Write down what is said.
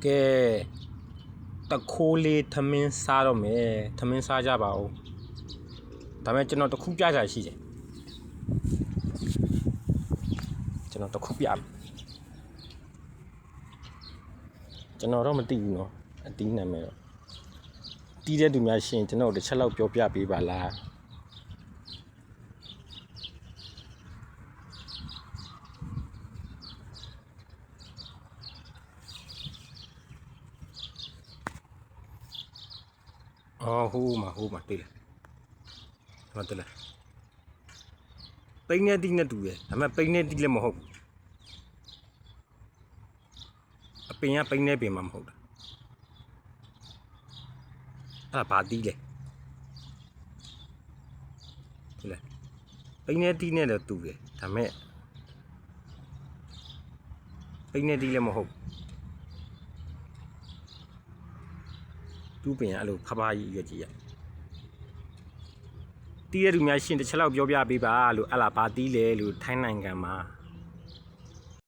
ကဲတခိုးလေးသမင်းစားတော့မယ်သမင်းစားကြပါဦးဒါပေမဲ့ကျွန်တော်တခုပြချင်ရှိတယ်ကျွန်တော်တခုပြကျွန်တော်တော့မသိဘူးเนาะအတီးနာမည်တော့တီးတဲ့သူများရှင်ကျွန်တော်တစ်ချက်လောက်ပြောပြပေးပါလားအော်ဟိုးမှာတွေ့တယ်မတွေ့လားပိန်းနဲ့တီးနဲ့တူတယ်ဒါပေမဲ့ပိန်းနဲ့တီးလည်းမဟုတ်ဘူးအပင်ကပိန်းနဲ့ပင်မှမဟုတ်တာအဲ့ဒါဘာတီးလဲဟုတ်လားပိန်းနဲ့တီးနဲ့လည်းတူတယ်ဒါပေမဲ့ပိန်းနဲ့တီးလည်းမဟုတ်သူ့ပင်ကအဲ့လိုဖဖကြီးရွက်ကြီးရတီးရသူများရှင်တစ်ချက်လောက်ပြောပြပေးပါလို့အဲ့လားဘာတီးလဲလို့ထိုင်းနိုင်ငံမှာ